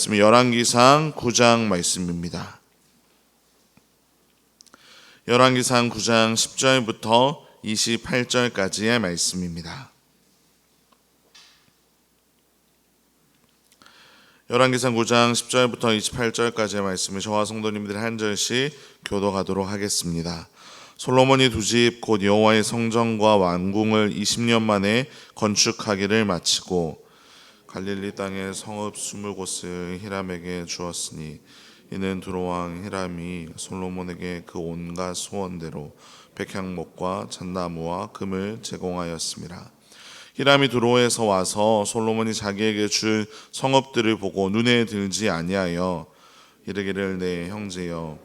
말씀이 열왕기상 9장 말씀입니다. 열왕기상 9장 10절부터 28절까지의 말씀입니다. 열왕기상 9장 10절부터 28절까지의 말씀을 저와 성도님들이 한 절씩 교독하도록 하겠습니다. 솔로몬이 두 집 곧 여호와의 성전과 왕궁을 20년 만에 건축하기를 마치고 갈릴리 땅의 성읍 20곳을 히람에게 주었으니 이는 두로왕 히람이 솔로몬에게 그 온갖 소원대로 백향목과 잣나무와 금을 제공하였습니다. 히람이 두로에서 와서 솔로몬이 자기에게 줄 성읍들을 보고 눈에 들지 아니하여 이르기를 내 형제여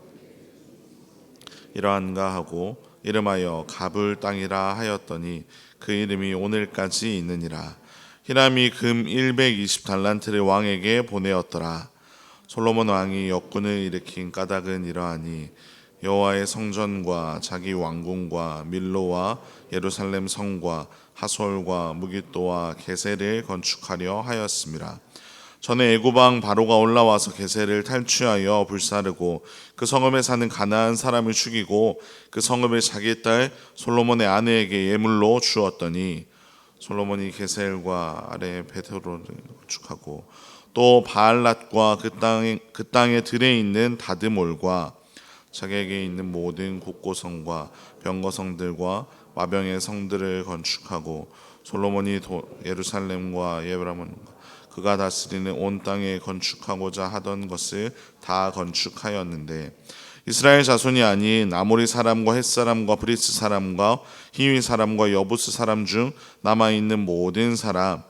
이러한가 하고 이름하여 가불 땅이라 하였더니 그 이름이 오늘까지 있느니라. 히람이 금 120달란트를 왕에게 보내었더라. 솔로몬 왕이 역군을 일으킨 까닭은 이러하니 여호와의 성전과 자기 왕궁과 밀로와 예루살렘 성과 하솔과 무깃도와 게셀을 건축하려 하였습니다. 전에 애굽왕 바로가 올라와서 게셀을 탈취하여 불사르고 그 성읍에 사는 가나안 사람을 죽이고 그 성읍을 자기 딸 솔로몬의 아내에게 예물로 주었더니 솔로몬이 게셀과 아래 베드로를 건축하고 또 바알랏과 그 땅의 들에 있는 다드몰과 자기에게 있는 모든 국고성과 병거성들과 마병의 성들을 건축하고 솔로몬이 예루살렘과 예브라몬과 그가 다스리는 온 땅에 건축하고자 하던 것을 다 건축하였는데 이스라엘 자손이 아닌 아모리 사람과 헷 사람과 브리스 사람과 히위 사람과 여부스 사람 중 남아있는 모든 사람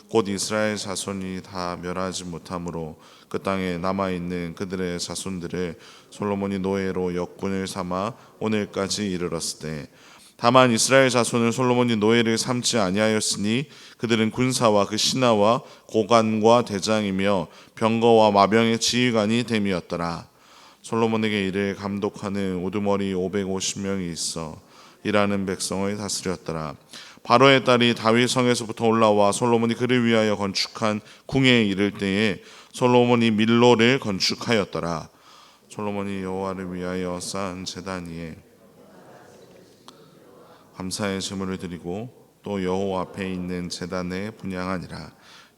곧 이스라엘 자손이 다 멸하지 못하므로 그 땅에 남아있는 그들의 자손들을 솔로몬이 노예로 역군을 삼아 오늘까지 이르렀을 때 다만 이스라엘 자손은 솔로몬이 노예를 삼지 아니하였으니 그들은 군사와 그 신하와 고관과 대장이며 병거와 마병의 지휘관이 됨이었더라. 솔로몬에게 이를 감독하는 우두머리 550명이 있어 일하는 백성을 다스렸더라. 바로의 딸이 다윗 성에서부터 올라와 솔로몬이 그를 위하여 건축한 궁에 이를 때에 솔로몬이 밀로를 건축하였더라. 솔로몬이 여호와를 위하여 쌓은 제단 위에 감사의 제물을 드리고 또 여호와 앞에 있는 제단에 분향하니라.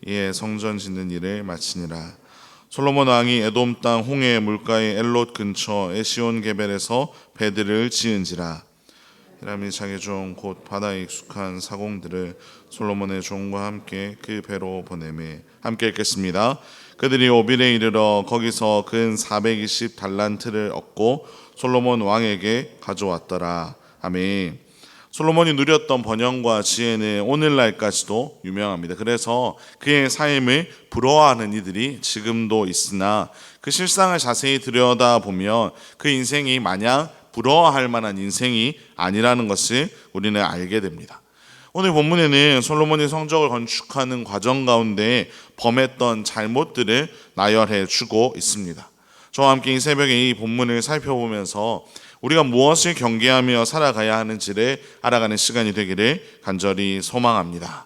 이에 성전 짓는 일을 마치니라. 솔로몬 왕이 에돔 땅 홍해 물가의 엘롯 근처 에시온 게벨에서 배들을 지은지라. 히람이 자기 종 곧 바다에 익숙한 사공들을 솔로몬의 종과 함께 그 배로 보내매 함께 읽겠습니다. 그들이 오빌에 이르러 거기서 근 420달란트를 얻고 솔로몬 왕에게 가져왔더라. 아멘. 솔로몬이 누렸던 번영과 지혜는 오늘날까지도 유명합니다. 그래서 그의 삶을 부러워하는 이들이 지금도 있으나 그 실상을 자세히 들여다보면 그 인생이 마냥 부러워할 만한 인생이 아니라는 것을 우리는 알게 됩니다. 오늘 본문에는 솔로몬이 성전을 건축하는 과정 가운데 범했던 잘못들을 나열해 주고 있습니다. 저와 함께 이 새벽에 이 본문을 살펴보면서 우리가 무엇을 경계하며 살아가야 하는지를 알아가는 시간이 되기를 간절히 소망합니다.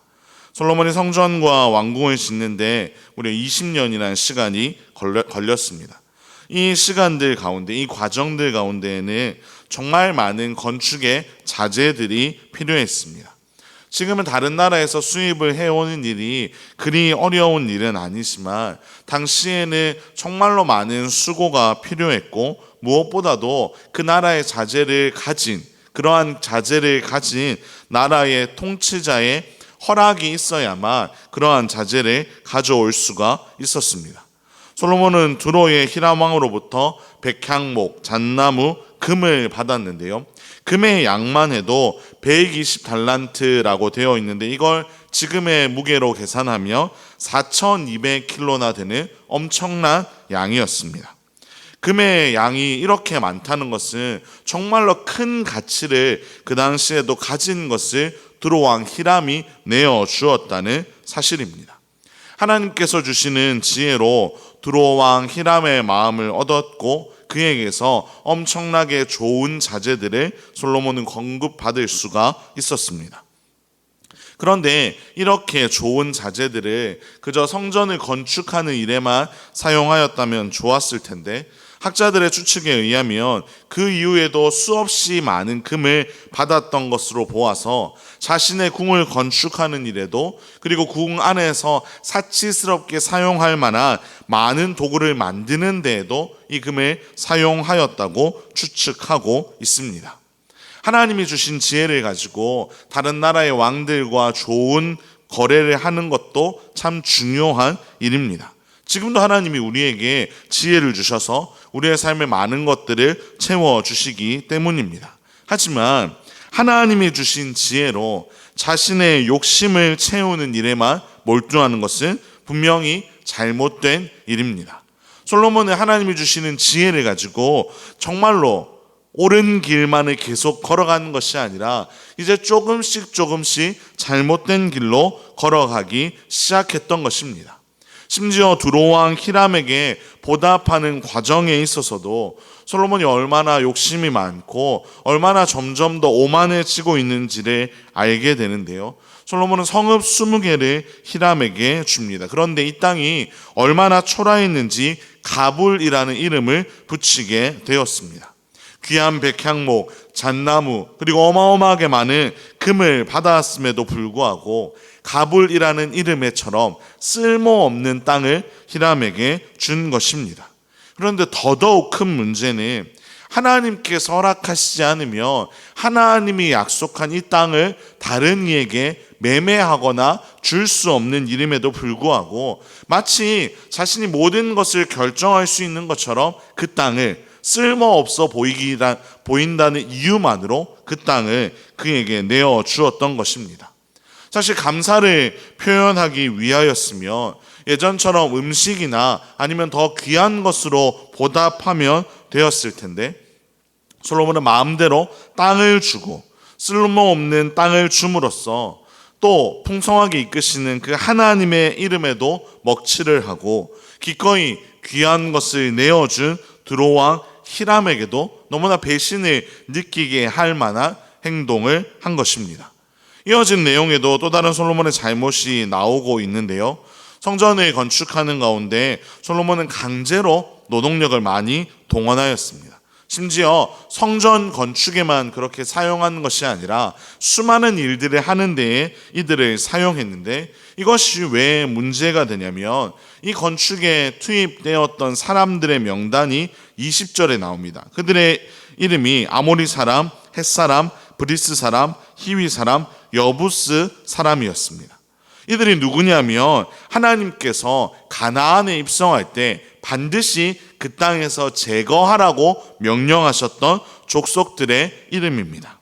솔로몬이 성전과 왕궁을 짓는데 무려 20년이라는 시간이 걸렸습니다. 이 시간들 가운데, 이 과정들 가운데에는 정말 많은 건축의 자재들이 필요했습니다. 지금은 다른 나라에서 수입을 해오는 일이 그리 어려운 일은 아니지만 당시에는 정말로 많은 수고가 필요했고 무엇보다도 그 나라의 자재를 가진 그러한 자재를 가진 나라의 통치자의 허락이 있어야만 그러한 자재를 가져올 수가 있었습니다. 솔로몬은 두로의 히람 왕으로부터 백향목, 잣나무, 금을 받았는데요. 금의 양만 해도 120달란트라고 되어 있는데 이걸 지금의 무게로 계산하면 4200kg나 되는 엄청난 양이었습니다. 금의 양이 이렇게 많다는 것은 정말로 큰 가치를 그 당시에도 가진 것을 두로왕 히람이 내어주었다는 사실입니다. 하나님께서 주시는 지혜로 두로왕 히람의 마음을 얻었고 그에게서 엄청나게 좋은 자재들을 솔로몬은 공급받을 수가 있었습니다. 그런데 이렇게 좋은 자재들을 그저 성전을 건축하는 일에만 사용하였다면 좋았을 텐데, 학자들의 추측에 의하면 그 이후에도 수없이 많은 금을 받았던 것으로 보아서 자신의 궁을 건축하는 일에도, 그리고 궁 안에서 사치스럽게 사용할 만한 많은 도구를 만드는 데에도 이 금을 사용하였다고 추측하고 있습니다. 하나님이 주신 지혜를 가지고 다른 나라의 왕들과 좋은 거래를 하는 것도 참 중요한 일입니다. 지금도 하나님이 우리에게 지혜를 주셔서 우리의 삶에 많은 것들을 채워주시기 때문입니다. 하지만 하나님이 주신 지혜로 자신의 욕심을 채우는 일에만 몰두하는 것은 분명히 잘못된 일입니다. 솔로몬은 하나님이 주시는 지혜를 가지고 정말로 옳은 길만을 계속 걸어가는 것이 아니라 이제 조금씩 잘못된 길로 걸어가기 시작했던 것입니다. 심지어 두로왕 히람에게 보답하는 과정에 있어서도 솔로몬이 얼마나 욕심이 많고 얼마나 점점 더 오만해지고 있는지를 알게 되는데요. 솔로몬은 성읍 20개를 히람에게 줍니다. 그런데 이 땅이 얼마나 초라했는지 가불이라는 이름을 붙이게 되었습니다. 귀한 백향목, 잣나무, 그리고 어마어마하게 많은 금을 받았음에도 불구하고 가불이라는 이름에처럼 쓸모없는 땅을 히람에게 준 것입니다. 그런데 더더욱 큰 문제는 하나님께서 허락하시지 않으면 하나님이 약속한 이 땅을 다른 이에게 매매하거나 줄 수 없는 일임에도 불구하고 마치 자신이 모든 것을 결정할 수 있는 것처럼 그 땅을 쓸모없어 보인다는 이유만으로 그 땅을 그에게 내어주었던 것입니다. 사실 감사를 표현하기 위하였으면 예전처럼 음식이나 아니면 더 귀한 것으로 보답하면 되었을 텐데, 솔로몬은 마음대로 땅을 주고 쓸모없는 땅을 줌으로써 또 풍성하게 이끄시는 그 하나님의 이름에도 먹칠을 하고 기꺼이 귀한 것을 내어준 두로왕 히람에게도 너무나 배신을 느끼게 할 만한 행동을 한 것입니다. 이어진 내용에도 또 다른 솔로몬의 잘못이 나오고 있는데요. 성전을 건축하는 가운데 솔로몬은 강제로 노동력을 많이 동원하였습니다. 심지어 성전 건축에만 그렇게 사용하는 것이 아니라 수많은 일들을 하는 데에 이들을 사용했는데, 이것이 왜 문제가 되냐면 이 건축에 투입되었던 사람들의 명단이 20절에 나옵니다. 그들의 이름이 아모리 사람, 헷 사람, 브리스 사람, 히위 사람, 여부스 사람이었습니다. 이들이 누구냐면 하나님께서 가나안에 입성할 때 반드시 그 땅에서 제거하라고 명령하셨던 족속들의 이름입니다.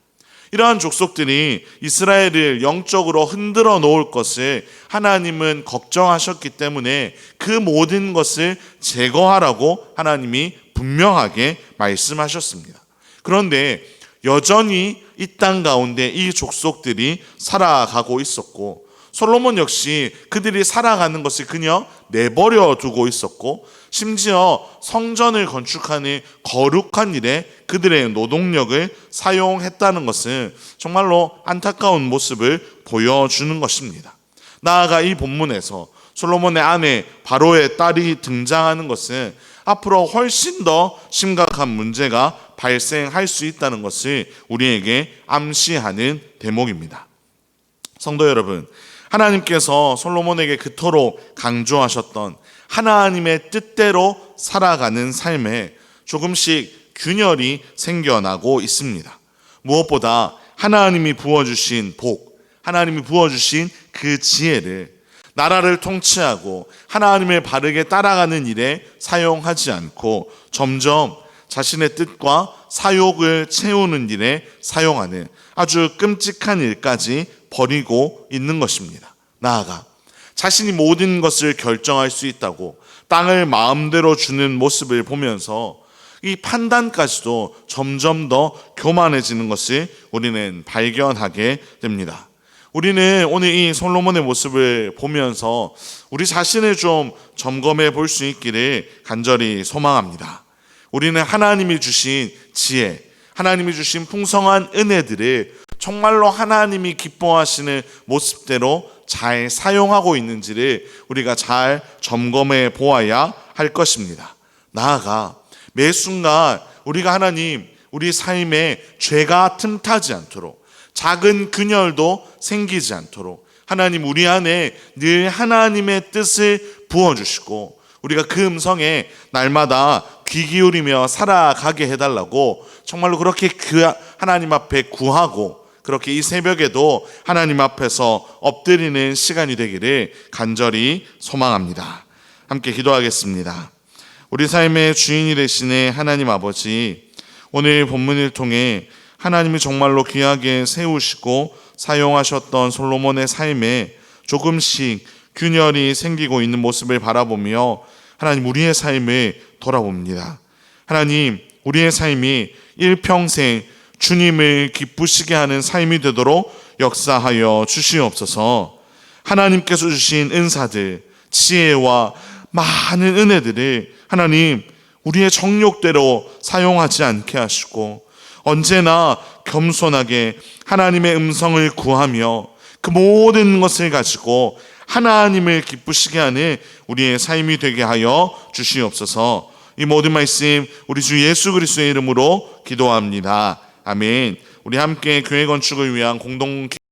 이러한 족속들이 이스라엘을 영적으로 흔들어 놓을 것을 하나님은 걱정하셨기 때문에 그 모든 것을 제거하라고 하나님이 분명하게 말씀하셨습니다. 그런데 여전히 이 땅 가운데 이 족속들이 살아가고 있었고, 솔로몬 역시 그들이 살아가는 것을 그냥 내버려 두고 있었고, 심지어 성전을 건축하는 거룩한 일에 그들의 노동력을 사용했다는 것은 정말로 안타까운 모습을 보여주는 것입니다. 나아가 이 본문에서 솔로몬의 아내 바로의 딸이 등장하는 것은 앞으로 훨씬 더 심각한 문제가 발생할 수 있다는 것을 우리에게 암시하는 대목입니다. 성도 여러분, 하나님께서 솔로몬에게 그토록 강조하셨던 하나님의 뜻대로 살아가는 삶에 조금씩 균열이 생겨나고 있습니다. 무엇보다 하나님이 부어주신 복, 하나님이 부어주신 그 지혜를 나라를 통치하고 하나님을 바르게 따라가는 일에 사용하지 않고 점점 자신의 뜻과 사욕을 채우는 일에 사용하는 아주 끔찍한 일까지 벌이고 있는 것입니다. 나아가 자신이 모든 것을 결정할 수 있다고 땅을 마음대로 주는 모습을 보면서 이 판단까지도 점점 더 교만해지는 것을 우리는 발견하게 됩니다. 우리는 오늘 이 솔로몬의 모습을 보면서 우리 자신을 좀 점검해 볼 수 있기를 간절히 소망합니다. 우리는 하나님이 주신 지혜, 하나님이 주신 풍성한 은혜들을 정말로 하나님이 기뻐하시는 모습대로 잘 사용하고 있는지를 우리가 잘 점검해 보아야 할 것입니다. 나아가 매 순간 우리가 하나님, 우리 삶에 죄가 틈타지 않도록, 작은 균열도 생기지 않도록 하나님 우리 안에 늘 하나님의 뜻을 부어주시고 우리가 그 음성에 날마다 귀 기울이며 살아가게 해달라고 정말로 그렇게 하나님 앞에 구하고 그렇게 이 새벽에도 하나님 앞에서 엎드리는 시간이 되기를 간절히 소망합니다. 함께 기도하겠습니다. 우리 삶의 주인이 되시는 하나님 아버지, 오늘 본문을 통해 하나님이 정말로 귀하게 세우시고 사용하셨던 솔로몬의 삶에 조금씩 균열이 생기고 있는 모습을 바라보며 하나님 우리의 삶을 돌아봅니다. 하나님 우리의 삶이 일평생 주님을 기쁘시게 하는 삶이 되도록 역사하여 주시옵소서. 하나님께서 주신 은사들, 지혜와 많은 은혜들을 하나님 우리의 정욕대로 사용하지 않게 하시고 언제나 겸손하게 하나님의 음성을 구하며 그 모든 것을 가지고 하나님을 기쁘시게 하는 우리의 삶이 되게 하여 주시옵소서. 이 모든 말씀 우리 주 예수 그리스도의 이름으로 기도합니다. 아멘. 우리 함께 교회 건축을 위한 공동